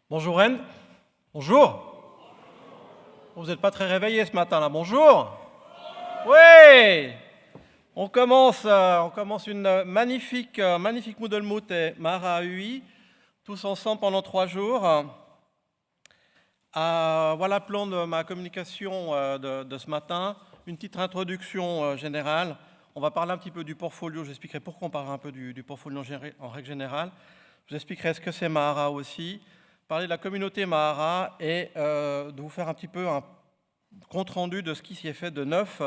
Bonjour Anne. Bonjour. Vous n'êtes pas très réveillés ce matin là. Bonjour. Oui. On commence une magnifique Moodle Moot et Mahara UI, tous ensemble pendant 3 jours. Voilà le plan de ma communication de ce matin. Une petite introduction générale. On va parler un petit peu du portfolio. J'expliquerai pourquoi on parlera un peu du portfolio en règle générale. Je vous expliquerai ce que c'est Mahara aussi. Parler de la communauté Mahara et de vous faire un petit peu un compte-rendu de ce qui s'y est fait de neuf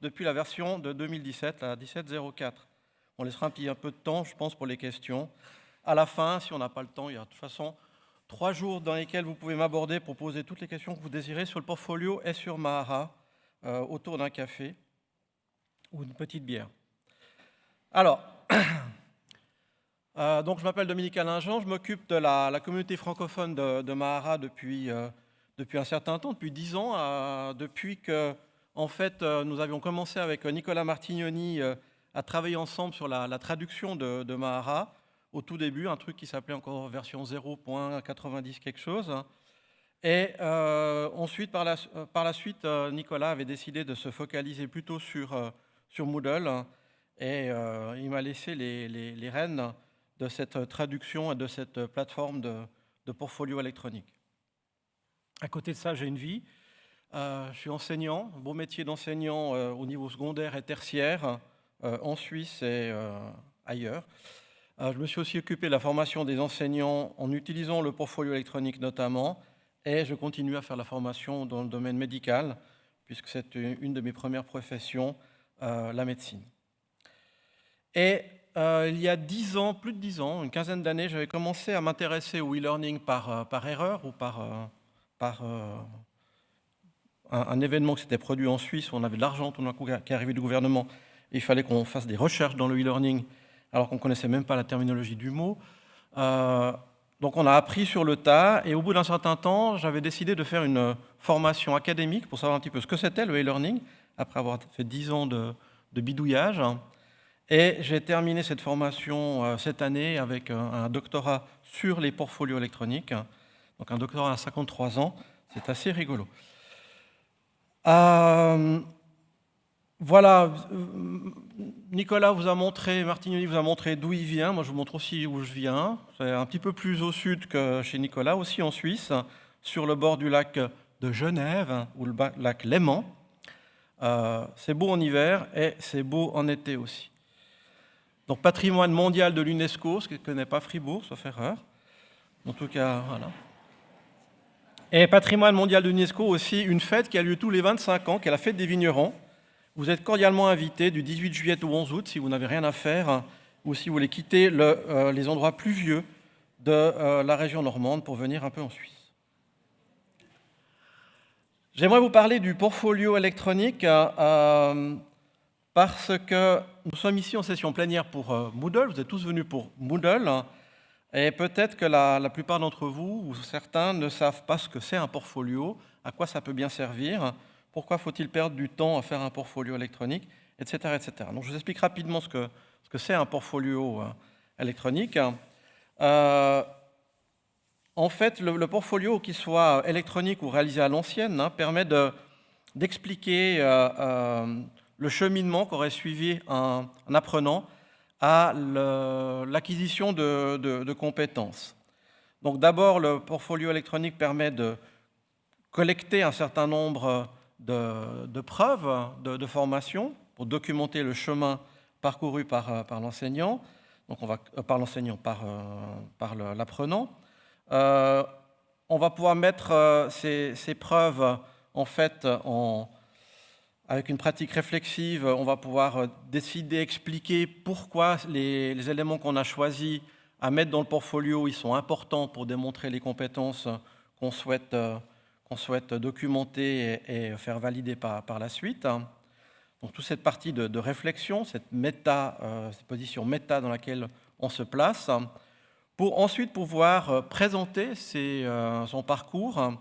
depuis la version de 2017, la 17.04. On laissera un peu de temps, je pense, pour les questions. À la fin, si on n'a pas le temps, il y a de toute façon 3 jours dans lesquels vous pouvez m'aborder pour poser toutes les questions que vous désirez sur le portfolio et sur Mahara, autour d'un café ou d'une petite bière. Alors, donc je m'appelle Dominique Alain-Jean, je m'occupe de la communauté francophone de Mahara depuis un certain temps, depuis 10 ans, depuis que en fait, nous avions commencé avec Nicolas Martignoni à travailler ensemble sur la traduction de Mahara, au tout début, un truc qui s'appelait encore version 0.90 quelque chose. Et ensuite, par la suite, Nicolas avait décidé de se focaliser plutôt sur Moodle, et il m'a laissé les rênes de cette traduction et de cette plateforme de portfolio électronique. À côté de ça, j'ai une vie. Je suis enseignant, un beau métier d'enseignant au niveau secondaire et tertiaire, en Suisse et ailleurs. Je me suis aussi occupé de la formation des enseignants en utilisant le portfolio électronique notamment, et je continue à faire la formation dans le domaine médical, puisque c'est une de mes premières professions, la médecine. Et il y a 10 ans, plus de 10 ans, une quinzaine d'années, j'avais commencé à m'intéresser au e-learning par erreur ou par un événement qui s'était produit en Suisse où on avait de l'argent tout d'un coup qui est arrivé du gouvernement et il fallait qu'on fasse des recherches dans le e-learning alors qu'on ne connaissait même pas la terminologie du mot. Donc on a appris sur le tas et au bout d'un certain temps, j'avais décidé de faire une formation académique pour savoir un petit peu ce que c'était le e-learning après avoir fait 10 ans de bidouillage. Et j'ai terminé cette formation cette année avec un doctorat sur les portfolios électroniques. Donc un doctorat à 53 ans, c'est assez rigolo. Voilà, Nicolas vous a montré, Martignoni vous a montré d'où il vient, moi je vous montre aussi où je viens. C'est un petit peu plus au sud que chez Nicolas, aussi en Suisse, sur le bord du lac de Genève, ou le lac Léman. C'est beau en hiver et c'est beau en été aussi. Donc patrimoine mondial de l'UNESCO, ce que ne connaît pas Fribourg, sauf erreur. En tout cas, voilà. Et patrimoine mondial de l'UNESCO aussi, une fête qui a lieu tous les 25 ans, qui est la fête des vignerons. Vous êtes cordialement invités du 18 juillet au 11 août si vous n'avez rien à faire ou si vous voulez quitter les endroits pluvieux de la région normande pour venir un peu en Suisse. J'aimerais vous parler du portfolio électronique parce que nous sommes ici en session plénière pour Moodle, vous êtes tous venus pour Moodle, et peut-être que la plupart d'entre vous, ou certains, ne savent pas ce que c'est un portfolio, à quoi ça peut bien servir, pourquoi faut-il perdre du temps à faire un portfolio électronique, etc. etc. Donc je vous explique rapidement ce que c'est un portfolio électronique. En fait, le portfolio, qu'il soit électronique ou réalisé à l'ancienne, permet d'expliquer le cheminement qu'aurait suivi un apprenant à l'acquisition de compétences. Donc d'abord, le portfolio électronique permet de collecter un certain nombre de preuves de formation pour documenter le chemin parcouru par l'enseignant, donc par l'apprenant. On va pouvoir mettre ces preuves en fait avec une pratique réflexive, on va pouvoir décider, expliquer pourquoi les éléments qu'on a choisis à mettre dans le portfolio, ils sont importants pour démontrer les compétences qu'on souhaite documenter et faire valider par la suite. Donc toute cette partie de réflexion, cette position méta dans laquelle on se place, pour ensuite pouvoir présenter son parcours,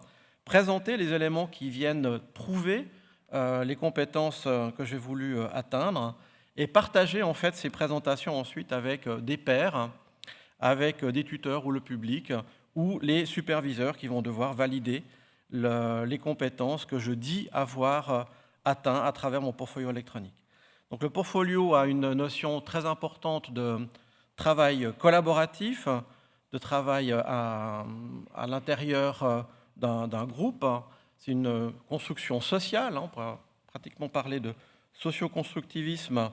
présenter les éléments qui viennent prouver les compétences que j'ai voulu atteindre et partager en fait ces présentations ensuite avec des pairs, avec des tuteurs ou le public, ou les superviseurs qui vont devoir valider les compétences que je dis avoir atteint à travers mon portfolio électronique. Donc le portfolio a une notion très importante de travail collaboratif, de travail à l'intérieur d'un groupe. C'est une construction sociale, on pourrait pratiquement parler de socioconstructivisme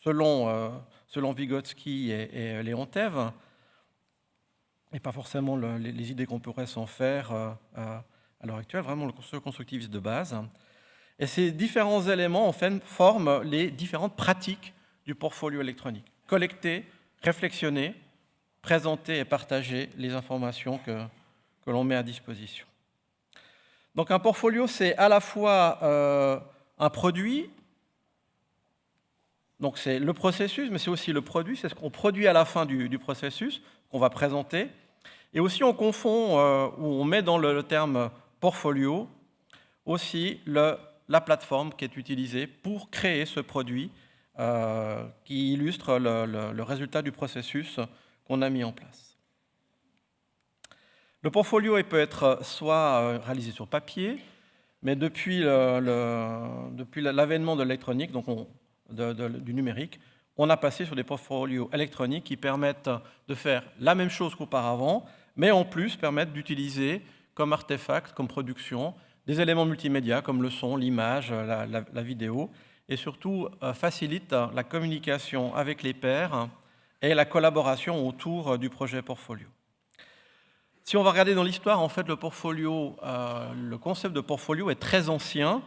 selon Vygotsky et Leontev, et pas forcément les idées qu'on pourrait s'en faire à l'heure actuelle, vraiment le socioconstructivisme de base. Et ces différents éléments en fait, forment les différentes pratiques du portfolio électronique. Collecter, réflexionner, présenter et partager les informations que l'on met à disposition. Donc un portfolio, c'est à la fois un produit, donc c'est le processus, mais c'est aussi le produit, c'est ce qu'on produit à la fin du processus, qu'on va présenter. Et aussi on confond, ou on met dans le terme portfolio, aussi la plateforme qui est utilisée pour créer ce produit qui illustre le résultat du processus qu'on a mis en place. Le portfolio il peut être soit réalisé sur papier, mais depuis l'avènement de l'électronique, donc du numérique, on a passé sur des portfolios électroniques qui permettent de faire la même chose qu'auparavant, mais en plus permettent d'utiliser comme artefact, comme production, des éléments multimédia comme le son, l'image, la vidéo, et surtout facilite la communication avec les pairs et la collaboration autour du projet portfolio. Si on va regarder dans l'histoire, en fait, le concept de portfolio est très ancien.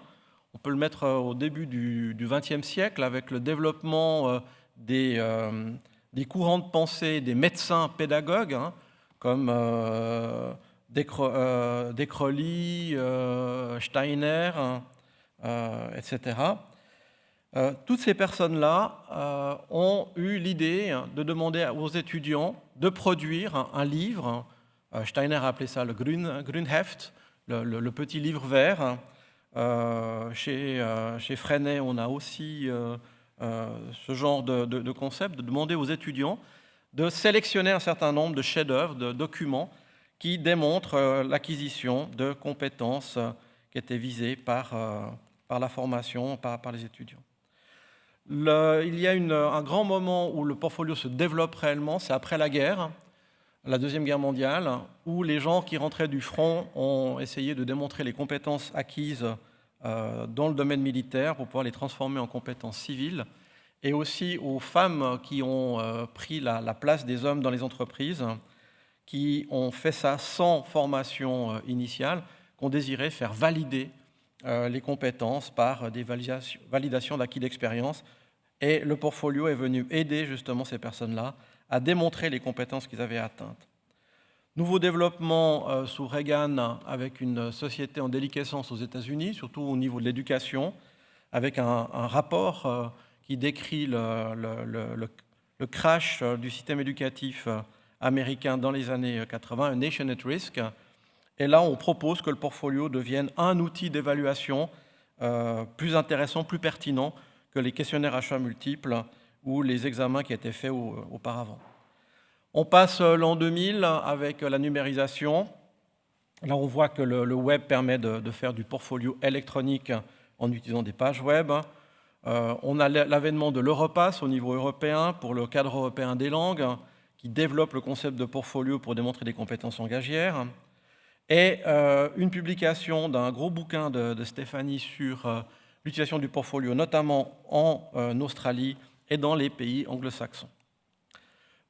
On peut le mettre au début du XXe siècle avec le développement des courants de pensée des médecins pédagogues, comme Decroly, Steiner, etc. Toutes ces personnes-là ont eu l'idée de demander aux étudiants de produire un livre. Steiner a appelé ça le Grünheft, le petit livre vert. Chez Freinet, on a aussi ce genre de concept, de demander aux étudiants de sélectionner un certain nombre de chefs-d'œuvre, de documents qui démontrent l'acquisition de compétences qui étaient visées par la formation, par les étudiants. Il y a un grand moment où le portfolio se développe réellement, c'est après la guerre, la Deuxième Guerre mondiale, où les gens qui rentraient du front ont essayé de démontrer les compétences acquises dans le domaine militaire pour pouvoir les transformer en compétences civiles, et aussi aux femmes qui ont pris la place des hommes dans les entreprises, qui ont fait ça sans formation initiale, qu'on désirait faire valider les compétences par des validations d'acquis d'expérience. Et le portfolio est venu aider justement ces personnes-là à démontrer les compétences qu'ils avaient atteintes. Nouveau développement sous Reagan avec une société en déliquescence aux États-Unis, surtout au niveau de l'éducation, avec un rapport qui décrit le crash du système éducatif américain dans les années 80, un Nation at Risk. Et là, on propose que le portfolio devienne un outil d'évaluation plus intéressant, plus pertinent que les questionnaires à choix multiples ou les examens qui étaient faits auparavant. On passe l'an 2000 avec la numérisation. Là, on voit que le web permet de faire du portfolio électronique en utilisant des pages web. On a l'avènement de l'Europass au niveau européen pour le cadre européen des langues, qui développe le concept de portfolio pour démontrer des compétences langagières. Et une publication d'un gros bouquin de Stéphanie sur l'utilisation du portfolio, notamment en Australie et dans les pays anglo-saxons.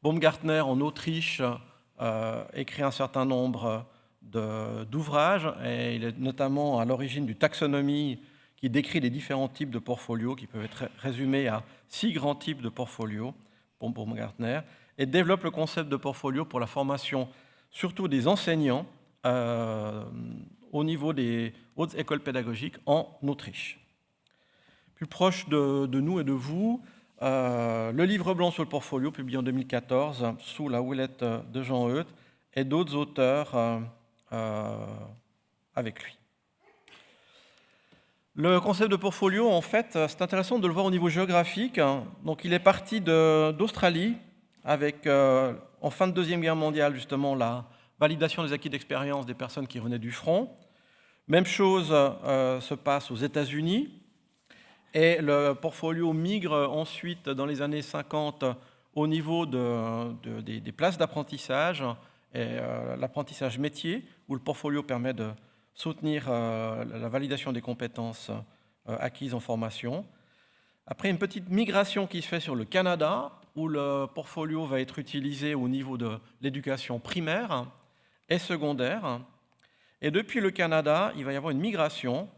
Baumgartner, en Autriche, écrit un certain nombre d'ouvrages, et il est notamment à l'origine du taxonomie qui décrit les différents types de portfolios, qui peuvent être résumés à 6 grands types de portfolios, pour Baumgartner, et développe le concept de portfolio pour la formation, surtout des enseignants, au niveau des hautes écoles pédagogiques en Autriche. Plus proche de nous et de vous, le livre blanc sur le portfolio, publié en 2014, sous la houlette de Jean Euth, et d'autres auteurs avec lui. Le concept de portfolio, en fait, c'est intéressant de le voir au niveau géographique. Donc, il est parti d'Australie, avec, en fin de Deuxième Guerre mondiale, justement, la validation des acquis d'expérience des personnes qui revenaient du front. Même chose se passe aux États-Unis. Et le portfolio migre ensuite, dans les années 50, au niveau des places d'apprentissage et l'apprentissage métier, où le portfolio permet de soutenir la validation des compétences acquises en formation. Après, une petite migration qui se fait sur le Canada, où le portfolio va être utilisé au niveau de l'éducation primaire et secondaire. Et depuis le Canada, il va y avoir une migration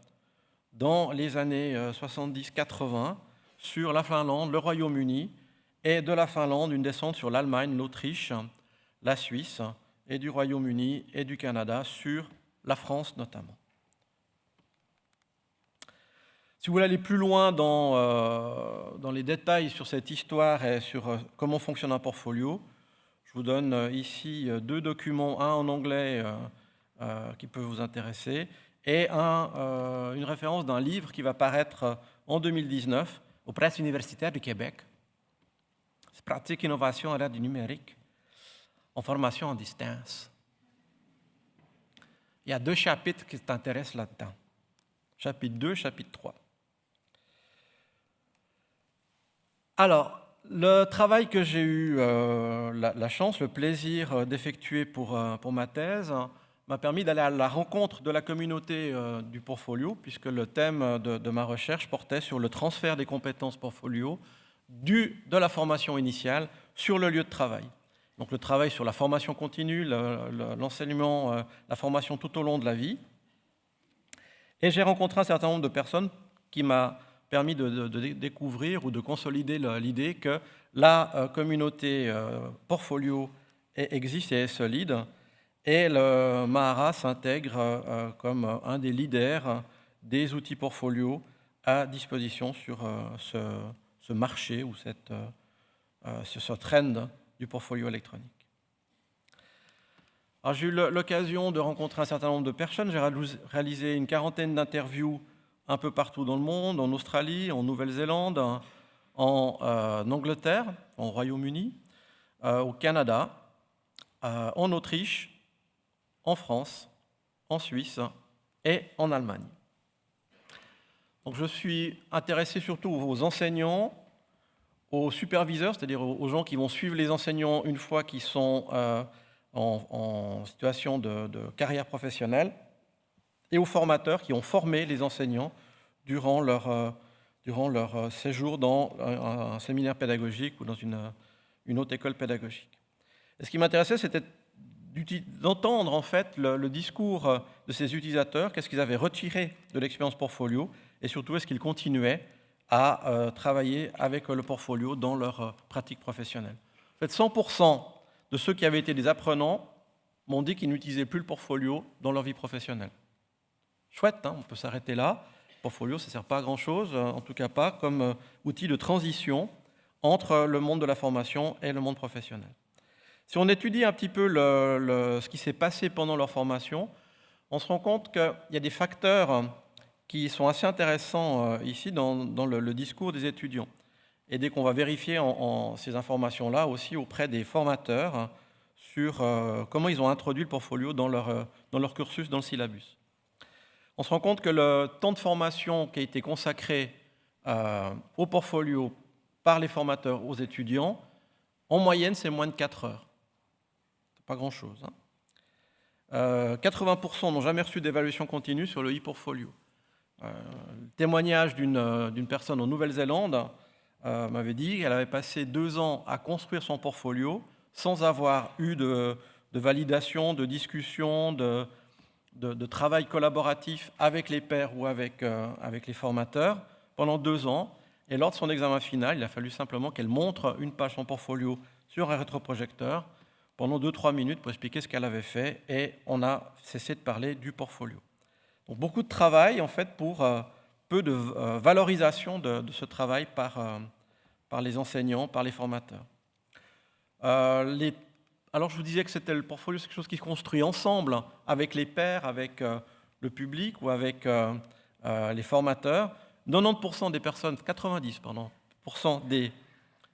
dans les années 70-80 sur la Finlande, le Royaume-Uni, et de la Finlande, une descente sur l'Allemagne, l'Autriche, la Suisse, et du Royaume-Uni et du Canada sur la France notamment. Si vous voulez aller plus loin dans les détails sur cette histoire et sur comment fonctionne un portfolio, je vous donne ici 2 documents, un en anglais qui peut vous intéresser, et une référence d'un livre qui va paraître en 2019 aux presses universitaires du Québec. C'est Pratique, innovation à l'ère du numérique en formation en distance. Il y a 2 chapitres qui t'intéressent là-dedans. Chapitre 2, chapitre 3. Alors, le travail que j'ai eu la chance, le plaisir d'effectuer pour ma thèse m'a permis d'aller à la rencontre de la communauté du portfolio, puisque le thème de ma recherche portait sur le transfert des compétences portfolio de la formation initiale sur le lieu de travail. Donc le travail sur la formation continue, l'enseignement, la formation tout au long de la vie. Et j'ai rencontré un certain nombre de personnes qui m'a permis de découvrir ou de consolider l'idée que la communauté portfolio existe et est solide, et le Mahara s'intègre comme un des leaders des outils portfolio à disposition sur ce marché ou ce trend du portfolio électronique. Alors, j'ai eu l'occasion de rencontrer un certain nombre de personnes. J'ai réalisé une quarantaine d'interviews un peu partout dans le monde, en Australie, en Nouvelle-Zélande, en Angleterre, au Royaume-Uni, au Canada, en Autriche, en France, en Suisse et en Allemagne. Donc je suis intéressé surtout aux enseignants, aux superviseurs, c'est-à-dire aux gens qui vont suivre les enseignants une fois qu'ils sont en situation de carrière professionnelle, et aux formateurs qui ont formé les enseignants durant leur séjour dans un séminaire pédagogique ou dans une autre école pédagogique. Et ce qui m'intéressait, c'était d'entendre en fait le discours de ces utilisateurs, qu'est-ce qu'ils avaient retiré de l'expérience portfolio, et surtout est-ce qu'ils continuaient à travailler avec le portfolio dans leur pratique professionnelle. En fait, 100% de ceux qui avaient été des apprenants m'ont dit qu'ils n'utilisaient plus le portfolio dans leur vie professionnelle. Chouette, hein, on peut s'arrêter là. Le portfolio, ça ne sert pas à grand-chose, en tout cas pas comme outil de transition entre le monde de la formation et le monde professionnel. Si on étudie un petit peu ce qui s'est passé pendant leur formation, on se rend compte qu'il y a des facteurs qui sont assez intéressants ici dans le discours des étudiants. Et dès qu'on va vérifier ces informations-là aussi auprès des formateurs sur comment ils ont introduit le portfolio dans leur cursus, dans le syllabus. On se rend compte que le temps de formation qui a été consacré au portfolio par les formateurs aux étudiants, en moyenne, c'est moins de 4 heures. Pas grand-chose. 80% n'ont jamais reçu d'évaluation continue sur le e-portfolio. Le témoignage d'une personne en Nouvelle-Zélande m'avait dit qu'elle avait passé 2 ans à construire son portfolio sans avoir eu de validation, de discussion, de travail collaboratif avec les pairs ou avec les formateurs pendant 2 ans. Et lors de son examen final, il a fallu simplement qu'elle montre une page de son portfolio sur un rétroprojecteur pendant 2-3 minutes pour expliquer ce qu'elle avait fait, et on a cessé de parler du portfolio. Donc beaucoup de travail, en fait, pour peu de valorisation de ce travail par les enseignants, par les formateurs. Alors, je vous disais que le portfolio, c'est quelque chose qui se construit ensemble, avec les pairs, avec le public ou avec les formateurs. 90% des personnes, 90% des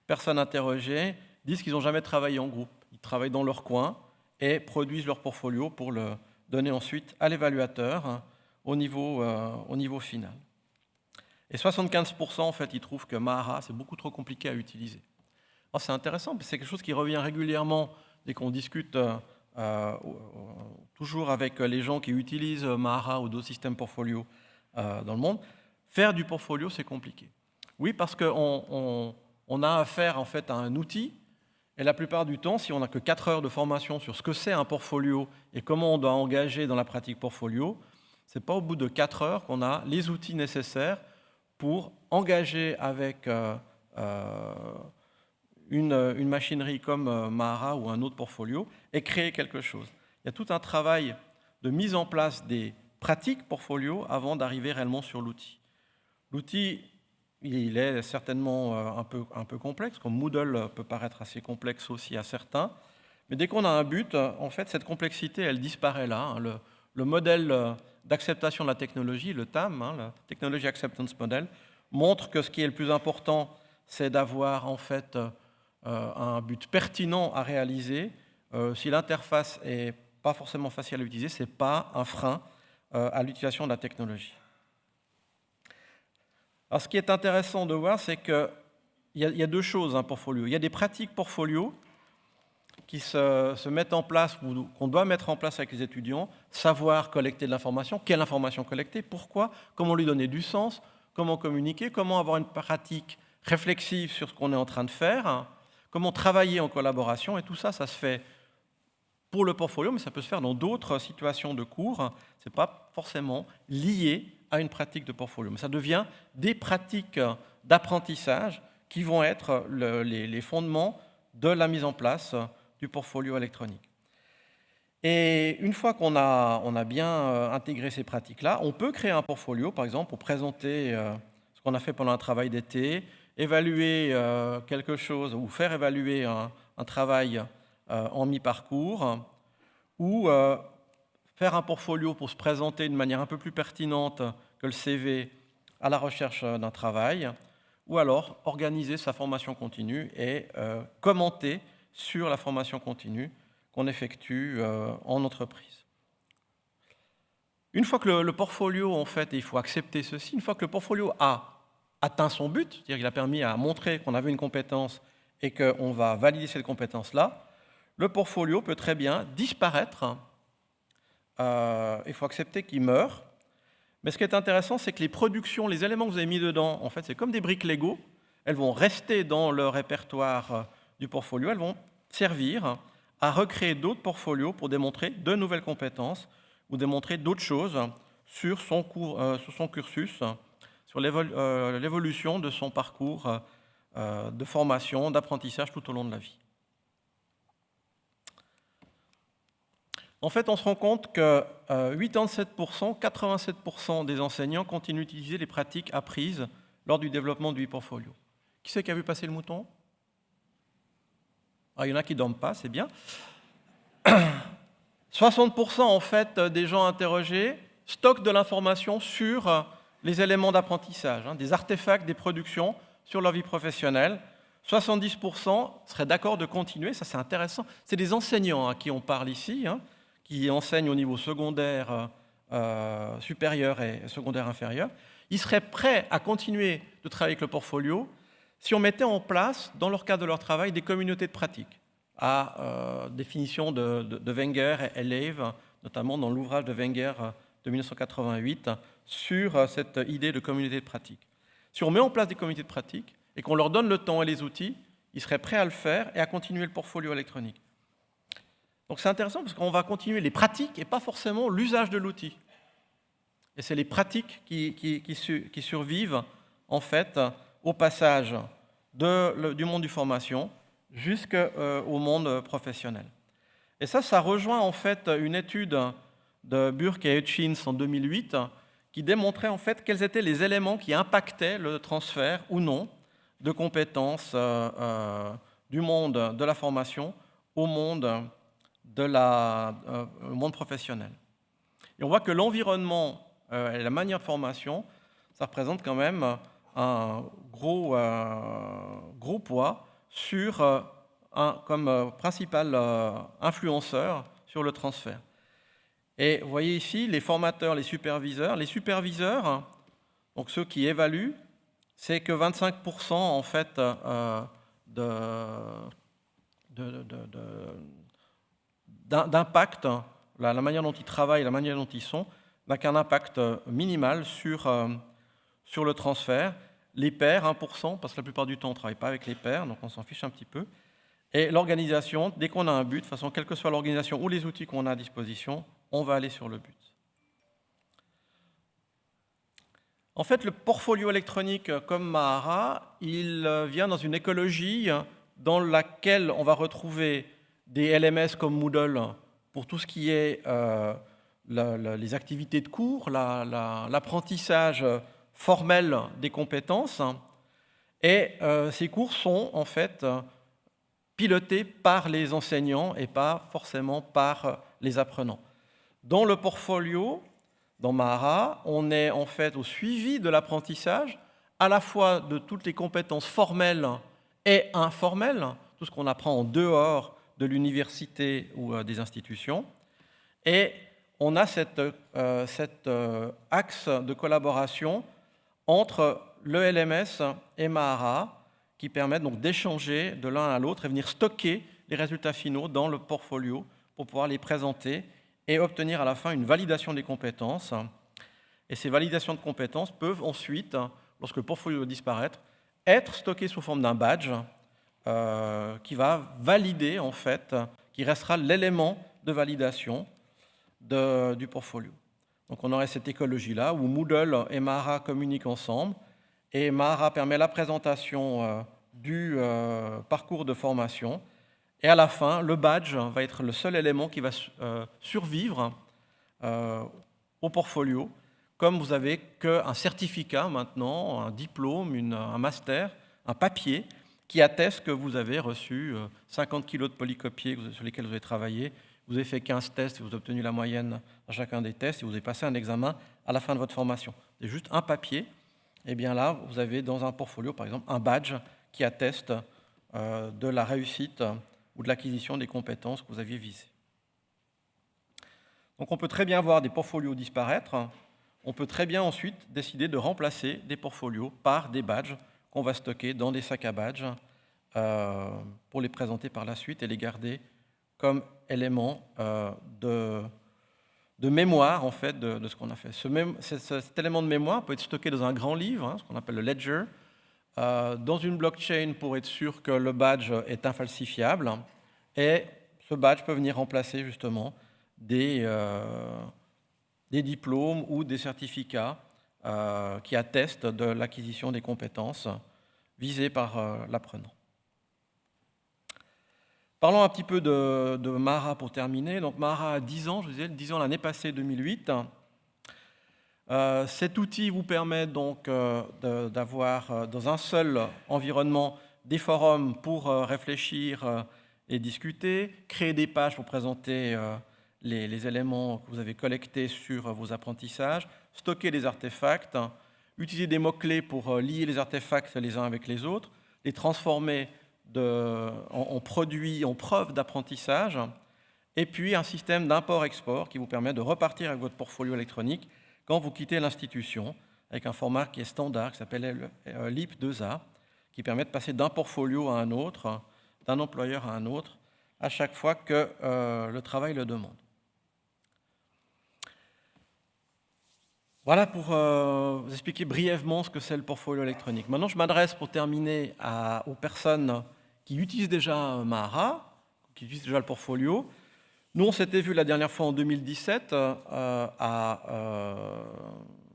personnes interrogées disent qu'ils n'ont jamais travaillé en groupe. Ils travaillent dans leur coin et produisent leur portfolio pour le donner ensuite à l'évaluateur au niveau final. Et 75%, en fait, ils trouvent que Mahara, c'est beaucoup trop compliqué à utiliser. Alors, c'est intéressant, parce que c'est quelque chose qui revient régulièrement dès qu'on discute toujours avec les gens qui utilisent Mahara ou d'autres systèmes portfolio dans le monde. Faire du portfolio, c'est compliqué. Oui, parce qu'on a affaire en fait à un outil, et la plupart du temps, si on n'a que 4 heures de formation sur ce que c'est un portfolio et comment on doit engager dans la pratique portfolio, ce n'est pas au bout de 4 heures qu'on a les outils nécessaires pour engager avec une machinerie comme Mahara ou un autre portfolio et créer quelque chose. Il y a tout un travail de mise en place des pratiques portfolio avant d'arriver réellement sur l'outil. L'outil, il est certainement un peu complexe, comme Moodle peut paraître assez complexe aussi à certains, mais dès qu'on a un but, en fait, cette complexité, elle disparaît là. Le modèle d'acceptation de la technologie, le TAM, le Technology Acceptance Model, montre que ce qui est le plus important, c'est d'avoir en fait un but pertinent à réaliser. Si l'interface n'est pas forcément facile à utiliser, ce n'est pas un frein à l'utilisation de la technologie. Alors, ce qui est intéressant de voir, c'est qu'il y a deux choses, un portfolio. Il y a des pratiques portfolio qui se mettent en place, ou qu'on doit mettre en place avec les étudiants, savoir collecter de l'information, quelle information collecter, pourquoi, comment lui donner du sens, comment communiquer, comment avoir une pratique réflexive sur ce qu'on est en train de faire, comment travailler en collaboration, et tout ça, ça se fait pour le portfolio, mais ça peut se faire dans d'autres situations de cours. Ce n'est pas forcément lié à une pratique de portfolio, mais ça devient des pratiques d'apprentissage qui vont être les fondements de la mise en place du portfolio électronique. Et une fois qu'on a bien intégré ces pratiques-là, on peut créer un portfolio, par exemple, pour présenter ce qu'on a fait pendant un travail d'été, évaluer quelque chose ou faire évaluer un travail en mi-parcours, ou faire un portfolio pour se présenter d'une manière un peu plus pertinente que le CV à la recherche d'un travail, ou alors organiser sa formation continue et commenter sur la formation continue qu'on effectue en entreprise. Une fois que le portfolio, en fait, et il faut accepter ceci, une fois que le portfolio a atteint son but, c'est-à-dire qu'il a permis à montrer qu'on avait une compétence et qu'on va valider cette compétence-là, le portfolio peut très bien disparaître. Il faut accepter qu'il meure. Mais ce qui est intéressant, c'est que les productions, les éléments que vous avez mis dedans, en fait, c'est comme des briques Lego. Elles vont rester dans le répertoire du portfolio. Elles vont servir à recréer d'autres portfolios pour démontrer de nouvelles compétences ou démontrer d'autres choses sur son cursus, sur l'évolution de son parcours de formation, d'apprentissage tout au long de la vie. En fait, on se rend compte que 87%, 87% des enseignants continuent d'utiliser les pratiques apprises lors du développement du e-portfolio. Qui c'est qui a vu passer le mouton? Ah, il y en a qui ne dorment pas, c'est bien. 60% en fait des gens interrogés stockent de l'information sur les éléments d'apprentissage, des artefacts, des productions sur leur vie professionnelle. 70% seraient d'accord de continuer, ça c'est intéressant. C'est des enseignants à qui on parle ici, qui enseignent au niveau secondaire supérieur et secondaire inférieur. Ils seraient prêts à continuer de travailler avec le portfolio si on mettait en place, dans leur cadre de leur travail, des communautés de pratique, à définition de Wenger et Lev, notamment dans l'ouvrage de Wenger de 1988, sur cette idée de communauté de pratique. Si on met en place des communautés de pratique et qu'on leur donne le temps et les outils, ils seraient prêts à le faire et à continuer le portfolio électronique. Donc c'est intéressant parce qu'on va continuer les pratiques et pas forcément l'usage de l'outil. Et c'est les pratiques qui survivent, en fait, au passage du monde du formation jusqu'au monde professionnel. Et ça rejoint en fait une étude de Burke et Hutchins en 2008 qui démontrait en fait quels étaient les éléments qui impactaient le transfert ou non de compétences du monde de la formation au monde professionnel. Et on voit que l'environnement et la manière de formation, ça représente quand même un gros poids sur comme principal influenceur sur le transfert. Et vous voyez ici les formateurs, les superviseurs. Les superviseurs, donc ceux qui évaluent, c'est que 25% en fait d'impact, la manière dont ils travaillent, la manière dont ils sont, n'a qu'un impact minimal sur le transfert. Les pairs, 1%, parce que la plupart du temps on ne travaille pas avec les pairs, donc on s'en fiche un petit peu. Et l'organisation, dès qu'on a un but, de toute façon, quelle que soit l'organisation ou les outils qu'on a à disposition, on va aller sur le but. En fait, le portfolio électronique comme Mahara, il vient dans une écologie dans laquelle on va retrouver des LMS comme Moodle pour tout ce qui est les activités de cours, l'apprentissage formel des compétences. Et ces cours sont en fait pilotés par les enseignants et pas forcément par les apprenants. Dans le portfolio, dans Mahara, on est en fait au suivi de l'apprentissage, à la fois de toutes les compétences formelles et informelles, tout ce qu'on apprend en dehors de l'université ou des institutions. Et on a cet axe de collaboration entre le LMS et Mahara qui permettent donc d'échanger de l'un à l'autre et venir stocker les résultats finaux dans le portfolio pour pouvoir les présenter et obtenir à la fin une validation des compétences. Et ces validations de compétences peuvent ensuite, lorsque le portfolio disparaît, être stockées sous forme d'un badge qui va valider, en fait, qui restera l'élément de validation du portfolio. Donc on aurait cette écologie-là où Moodle et Mahara communiquent ensemble et Mahara permet la présentation du parcours de formation. Et à la fin, le badge va être le seul élément qui va survivre au portfolio, comme vous n'avez qu'un certificat maintenant, un diplôme, un master, un papier qui atteste que vous avez reçu 50 kilos de polycopiés sur lesquels vous avez travaillé, vous avez fait 15 tests, vous avez obtenu la moyenne à chacun des tests et vous avez passé un examen à la fin de votre formation. C'est juste un papier. Et bien là, vous avez dans un portfolio, par exemple, un badge qui atteste de la réussite ou de l'acquisition des compétences que vous aviez visées. Donc on peut très bien voir des portfolios disparaître. On peut très bien ensuite décider de remplacer des portfolios par des badges qu'on va stocker dans des sacs à badges pour les présenter par la suite et les garder comme élément de mémoire en fait, de ce qu'on a fait. Cet élément de mémoire peut être stocké dans un grand livre, ce qu'on appelle le ledger, dans une blockchain pour être sûr que le badge est infalsifiable. Et ce badge peut venir remplacer justement des diplômes ou des certificats qui attestent de l'acquisition des compétences visées par l'apprenant. Parlons un petit peu de Mahara pour terminer. Donc Mahara a 10 ans, je vous disais, 10 ans l'année passée, 2008. Cet outil vous permet donc d'avoir dans un seul environnement des forums pour réfléchir et discuter, créer des pages pour présenter les éléments que vous avez collectés sur vos apprentissages, stocker des artefacts, utiliser des mots-clés pour lier les artefacts les uns avec les autres, les transformer en produits, en preuves d'apprentissage, et puis un système d'import-export qui vous permet de repartir avec votre portfolio électronique quand vous quittez l'institution, avec un format qui est standard, qui s'appelle LIP2A, qui permet de passer d'un portfolio à un autre, d'un employeur à un autre, à chaque fois que le travail le demande. Voilà pour vous expliquer brièvement ce que c'est le portfolio électronique. Maintenant, je m'adresse pour terminer aux personnes qui utilisent déjà Mahara, qui utilisent déjà le portfolio. Nous, on s'était vu la dernière fois en 2017,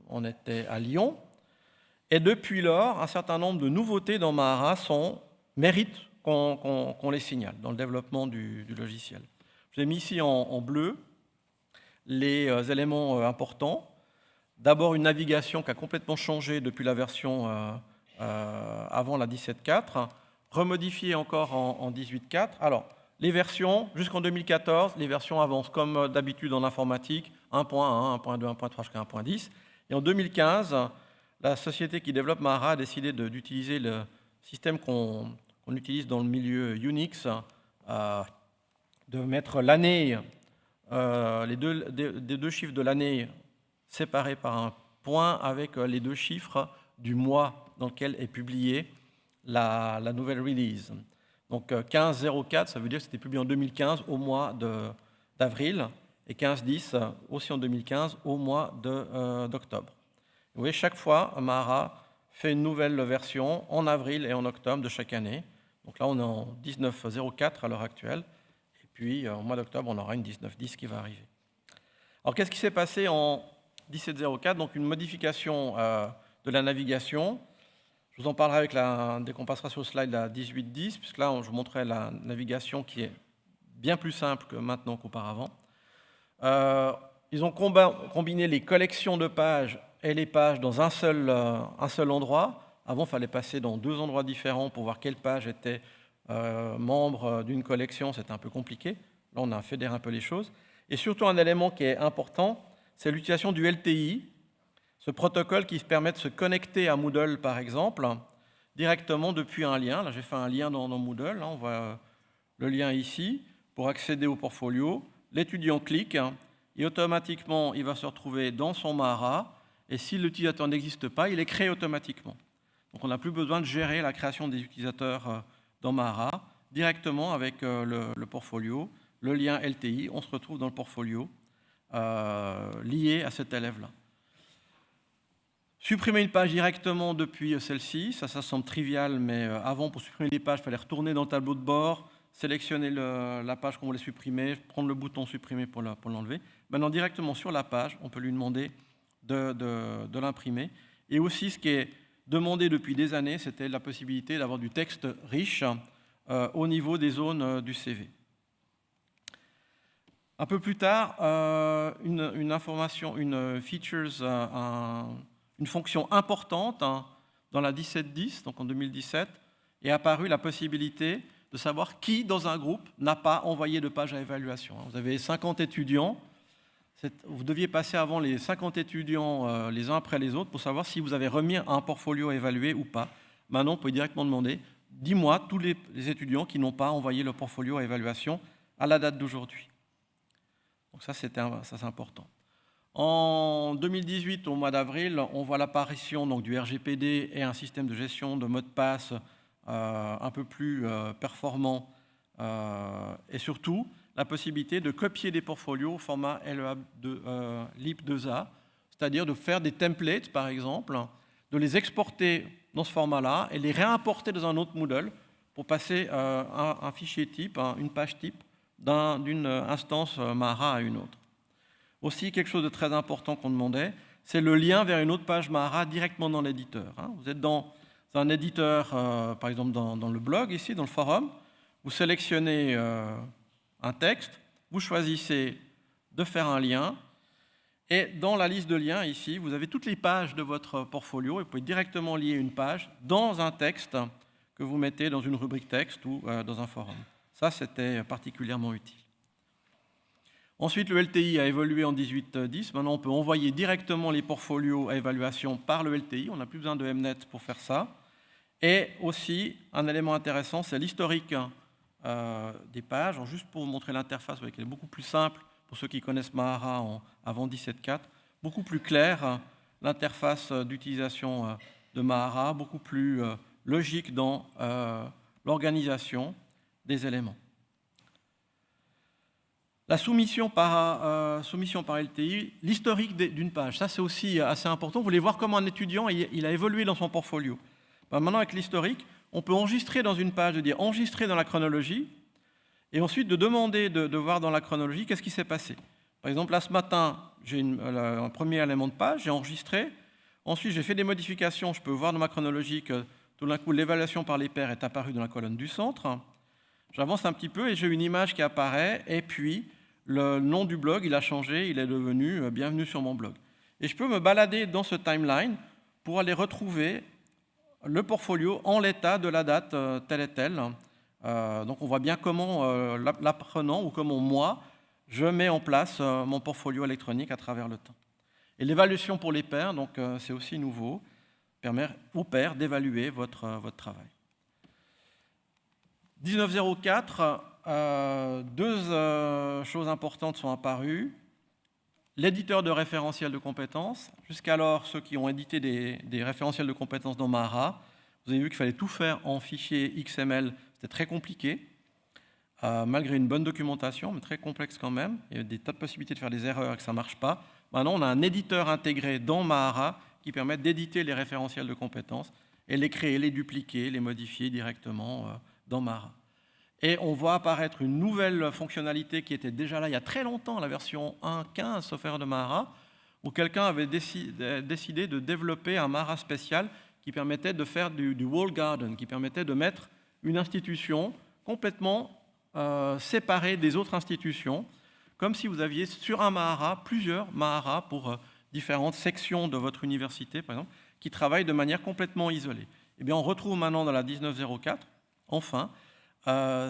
on était à Lyon, et depuis lors, un certain nombre de nouveautés dans Mahara méritent qu'on les signale dans le développement du logiciel. Je vous ai mis ici en bleu les éléments importants. D'abord, une navigation qui a complètement changé depuis la version avant la 17.4, remodifiée encore en 18.4. Alors, les versions, jusqu'en 2014, les versions avancent comme d'habitude en informatique, 1.1, 1.2, 1.3 jusqu'à 1.10. Et en 2015, la société qui développe Mahara a décidé d'utiliser le système qu'on qu'on utilise dans le milieu Unix, de mettre l'année, les deux chiffres de l'année séparés par un point avec les deux chiffres du mois dans lequel est publiée la nouvelle release. Donc 15.04, ça veut dire que c'était publié en 2015 au mois d'avril, et 15.10 aussi en 2015 au mois d'octobre. Vous voyez, chaque fois, Mahara fait une nouvelle version en avril et en octobre de chaque année. Donc là, on est en 19.04 à l'heure actuelle, et puis au mois d'octobre, on aura une 19.10 qui va arriver. Alors, qu'est-ce qui s'est passé en 17.04 ? Donc, une modification de la navigation. Je vous en parlerai dès qu'on passera sur le slide à 18.10, puisque là, je vous montrerai la navigation qui est bien plus simple que maintenant qu'auparavant. Ils ont combiné les collections de pages et les pages dans un seul endroit. Avant, il fallait passer dans 2 endroits différents pour voir quelle page était membre d'une collection. C'était un peu compliqué. Là, on a fédéré un peu les choses. Et surtout, un élément qui est important, c'est l'utilisation du LTI, ce protocole qui permet de se connecter à Moodle, par exemple, directement depuis un lien. Là, j'ai fait un lien dans Moodle. Là, on voit le lien ici pour accéder au portfolio. L'étudiant clique et automatiquement, il va se retrouver dans son Mahara. Et si l'utilisateur n'existe pas, il est créé automatiquement. Donc, on n'a plus besoin de gérer la création des utilisateurs dans Mahara. Directement avec le portfolio, le lien LTI, on se retrouve dans le portfolio lié à cet élève-là. Supprimer une page directement depuis celle-ci, ça semble trivial, mais avant, pour supprimer les pages, il fallait retourner dans le tableau de bord, sélectionner la page qu'on voulait supprimer, prendre le bouton supprimer pour l'enlever. Maintenant, directement sur la page, on peut lui demander de l'imprimer. Et aussi, ce qui est demandé depuis des années, c'était la possibilité d'avoir du texte riche au niveau des zones du CV. Un peu plus tard, une information, une features, une fonction importante dans la 17.10, donc en 2017, est apparue la possibilité de savoir qui, dans un groupe, n'a pas envoyé de page à évaluation. Vous avez 50 étudiants, vous deviez passer avant les 50 étudiants les uns après les autres pour savoir si vous avez remis un portfolio à évaluer ou pas. Maintenant, vous pouvez directement demander, dis-moi tous les étudiants qui n'ont pas envoyé le portfolio à évaluation à la date d'aujourd'hui. Donc ça, c'est important. En 2018, au mois d'avril, on voit l'apparition du RGPD et un système de gestion de mots de passe un peu plus performant et surtout la possibilité de copier des portfolios au format LEAP2A, c'est-à-dire de faire des templates, par exemple, de les exporter dans ce format-là et les réimporter dans un autre Moodle pour passer un fichier type, une page type, d'une instance Mahara à une autre. Aussi, quelque chose de très important qu'on demandait, c'est le lien vers une autre page Mahara directement dans l'éditeur. Vous êtes dans un éditeur, par exemple dans le blog, ici, dans le forum, vous sélectionnez un texte, vous choisissez de faire un lien, et dans la liste de liens, ici, vous avez toutes les pages de votre portfolio, et vous pouvez directement lier une page dans un texte que vous mettez dans une rubrique texte ou dans un forum. Ça, c'était particulièrement utile. Ensuite, le LTI a évolué en 18.10. Maintenant, on peut envoyer directement les portfolios à évaluation par le LTI. On n'a plus besoin de Mnet pour faire ça. Et aussi, un élément intéressant, c'est l'historique des pages. Alors, juste pour vous montrer l'interface, elle est beaucoup plus simple pour ceux qui connaissent Mahara avant 17.4. Beaucoup plus claire, l'interface d'utilisation de Mahara, beaucoup plus logique dans l'organisation des éléments. La soumission par LTI, l'historique d'une page, ça c'est aussi assez important. Vous voulez voir comment un étudiant il a évolué dans son portfolio. Maintenant, avec l'historique, on peut enregistrer dans une page, de dire enregistrer dans la chronologie, et ensuite de demander de voir dans la chronologie qu'est-ce qui s'est passé. Par exemple, là ce matin, j'ai un premier élément de page, j'ai enregistré. Ensuite, j'ai fait des modifications. Je peux voir dans ma chronologie que tout d'un coup, l'évaluation par les pairs est apparue dans la colonne du centre. J'avance un petit peu et j'ai une image qui apparaît, et puis le nom du blog, il a changé, il est devenu « Bienvenue sur mon blog ». Et je peux me balader dans ce timeline pour aller retrouver le portfolio en l'état de la date telle et telle. Donc on voit bien comment l'apprenant ou comment moi, je mets en place mon portfolio électronique à travers le temps. Et l'évaluation pour les pairs, donc c'est aussi nouveau, permet aux pairs d'évaluer votre travail. 1904, deux choses importantes sont apparues. L'éditeur de référentiels de compétences. Jusqu'alors, ceux qui ont édité des référentiels de compétences dans Mahara, vous avez vu qu'il fallait tout faire en fichier XML. C'était très compliqué, malgré une bonne documentation, mais très complexe quand même. Il y a des tas de possibilités de faire des erreurs et que ça ne marche pas. Maintenant, on a un éditeur intégré dans Mahara qui permet d'éditer les référentiels de compétences et les créer, les dupliquer, les modifier directement dans Mahara. Et on voit apparaître une nouvelle fonctionnalité qui était déjà là il y a très longtemps, la version 1.15 Software de Mahara, où quelqu'un avait décidé de développer un Mahara spécial qui permettait de faire du wall garden, qui permettait de mettre une institution complètement séparée des autres institutions, comme si vous aviez sur un Mahara plusieurs Mahara pour différentes sections de votre université, par exemple, qui travaillent de manière complètement isolée. Eh bien, on retrouve maintenant dans la 1904, enfin,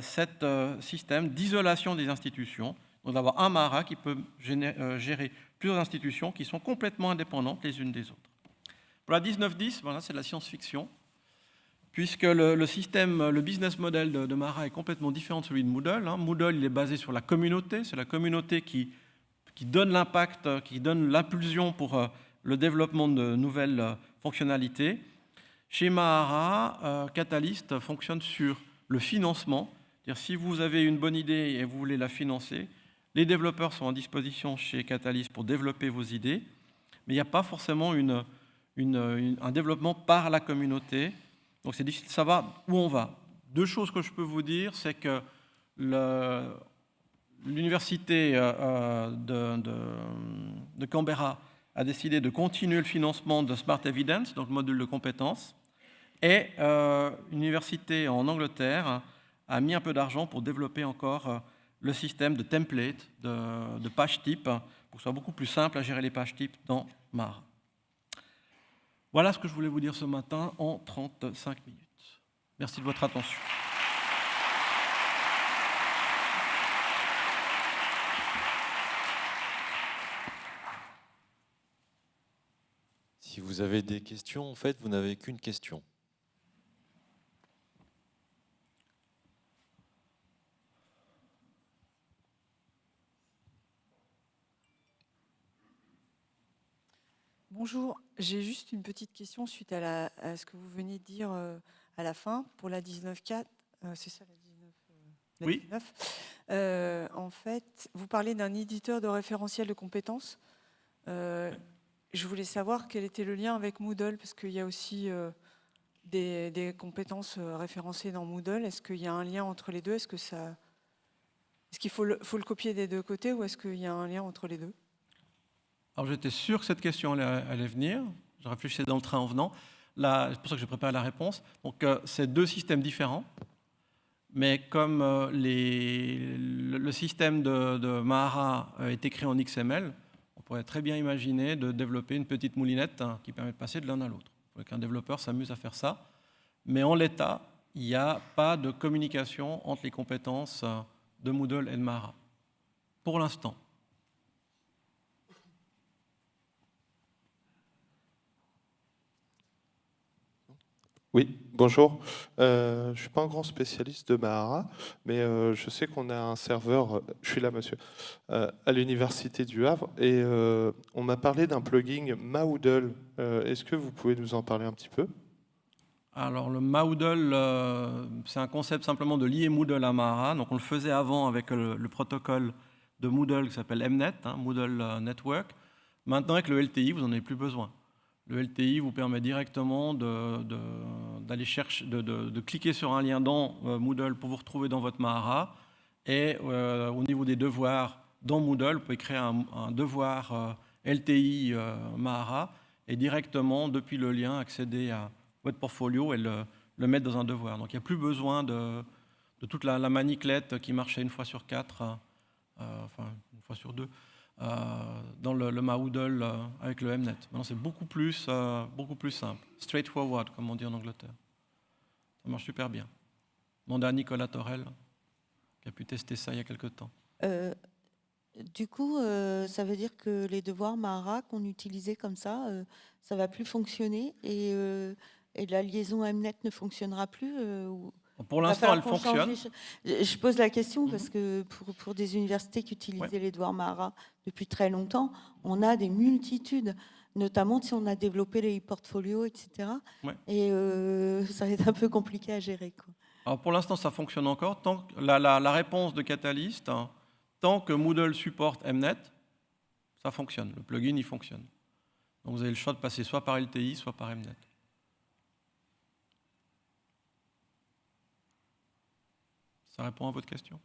cet système d'isolation des institutions, donc d'avoir un Mahara qui peut gérer plusieurs institutions qui sont complètement indépendantes les unes des autres. Pour la 1910, voilà, c'est de la science-fiction, puisque le système, le business model de Mahara est complètement différent de celui de Moodle. Moodle, il est basé sur la communauté, c'est la communauté qui donne l'impact, qui donne l'impulsion pour le développement de nouvelles fonctionnalités. Chez Mahara, Catalyst fonctionne sur le financement. C'est-à-dire, si vous avez une bonne idée et vous voulez la financer, les développeurs sont à disposition chez Catalyst pour développer vos idées, mais il n'y a pas forcément un développement par la communauté. Donc c'est difficile de savoir où on va. Deux choses que je peux vous dire, c'est que l'université de Canberra a décidé de continuer le financement de Smart Evidence, donc le module de compétences, et une université en Angleterre a mis un peu d'argent pour développer encore le système de template, de page type, pour que ce soit beaucoup plus simple à gérer les pages types dans Mahara. Voilà ce que je voulais vous dire ce matin en 35 minutes. Merci de votre attention. Si vous avez des questions, en fait, vous n'avez qu'une question. Bonjour, j'ai juste une petite question suite à ce que vous venez de dire à la fin pour la 19.4. C'est ça la 19 Oui. 19. En fait, vous parlez d'un éditeur de référentiel de compétences. Je voulais savoir quel était le lien avec Moodle, parce qu'il y a aussi des compétences référencées dans Moodle. Est-ce qu'il y a un lien entre les deux? Est-ce qu'il faut le copier des deux côtés, ou est-ce qu'il y a un lien entre les deux? Alors j'étais sûr que cette question allait venir. Je réfléchissais dans le train en venant. C'est pour ça que j'ai préparé la réponse. Donc c'est deux systèmes différents. Mais comme le système de Mahara est écrit en XML, on pourrait très bien imaginer de développer une petite moulinette qui permet de passer de l'un à l'autre. Il faudrait qu'un développeur s'amuse à faire ça. Mais en l'état, il n'y a pas de communication entre les compétences de Moodle et de Mahara. Pour l'instant. Oui, bonjour. Je ne suis pas un grand spécialiste de Mahara, mais je sais qu'on a un serveur, je suis là monsieur, à l'Université du Havre, et on m'a parlé d'un plugin Maoodle. Est-ce que vous pouvez nous en parler un petit peu? Alors le Maoodle, c'est un concept simplement de lier Moodle à Mahara. Donc on le faisait avant avec le protocole de Moodle qui s'appelle Mnet, Moodle Network. Maintenant avec le LTI, vous n'en avez plus besoin. Le LTI vous permet directement d'aller chercher, de cliquer sur un lien dans Moodle pour vous retrouver dans votre Mahara. Et au niveau des devoirs dans Moodle, vous pouvez créer un devoir LTI Mahara et directement, depuis le lien, accéder à votre portfolio et le mettre dans un devoir. Donc il n'y a plus besoin de toute la maniclette qui marchait une fois sur 4, enfin une fois sur 2, dans le Maoodle avec le Mnet. Maintenant, c'est beaucoup plus simple. Straightforward, comme on dit en Angleterre. Ça marche super bien. Demandez à Nicolas Torel, qui a pu tester ça il y a quelque temps. Du coup, ça veut dire que les devoirs Mahara qu'on utilisait comme ça ne va plus fonctionner, et la liaison Mnet ne fonctionnera plus Pour Il va l'instant, elle falloir qu'on change fonctionne. les choses. Je pose la question parce que pour des universités qui utilisaient les devoirs Mahara depuis très longtemps, on a des multitudes, notamment si on a développé les portfolios, etc. Ouais. Et ça va être un peu compliqué à gérer, quoi. Alors pour l'instant, ça fonctionne encore. Tant que la réponse de Catalyst, hein, tant que Moodle supporte Mnet, ça fonctionne. Le plugin, il fonctionne. Donc vous avez le choix de passer soit par LTI, soit par Mnet. Ça répond à votre question?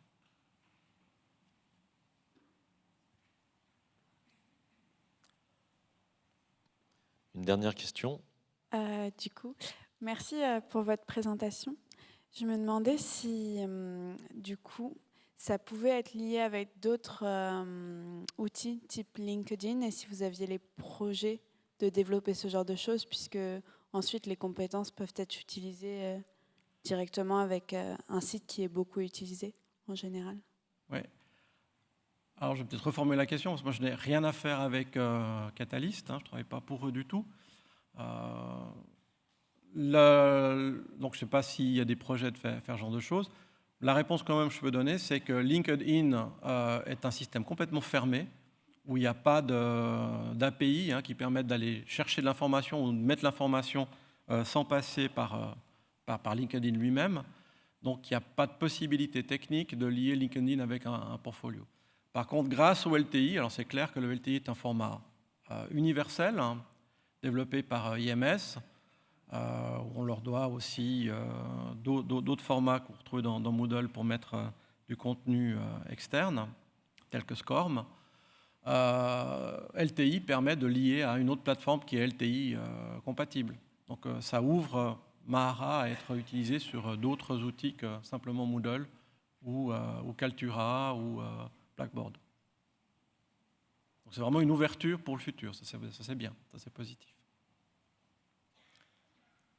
Une dernière question. Du coup, merci pour votre présentation. Je me demandais si, du coup, ça pouvait être lié avec d'autres outils type LinkedIn et si vous aviez les projets de développer ce genre de choses, puisque ensuite les compétences peuvent être utilisées directement avec un site qui est beaucoup utilisé en général. Oui. Alors, je vais peut-être reformuler la question, parce que moi, je n'ai rien à faire avec Catalyst, hein, je ne travaille pas pour eux du tout. Donc, je ne sais pas s'il y a des projets de faire ce genre de choses. La réponse, quand même, que je peux donner, c'est que LinkedIn est un système complètement fermé, où il n'y a pas d'API qui permettent d'aller chercher de l'information ou de mettre l'information sans passer par LinkedIn lui-même. Donc, il n'y a pas de possibilité technique de lier LinkedIn avec un portfolio. Par contre, grâce au LTI, alors c'est clair que le LTI est un format universel, hein, développé par IMS. On leur doit aussi d'autres formats qu'on retrouve dans Moodle pour mettre du contenu externe, tel que SCORM. LTI permet de lier à une autre plateforme qui est LTI compatible. Donc ça ouvre Mahara à être utilisé sur d'autres outils que simplement Moodle ou Kaltura ou Blackboard. Donc c'est vraiment une ouverture pour le futur, ça c'est bien, ça c'est positif.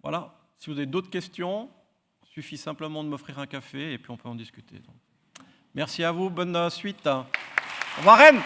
Voilà, si vous avez d'autres questions, il suffit simplement de m'offrir un café et puis on peut en discuter. Donc, merci à vous, bonne suite. Au revoir Rennes.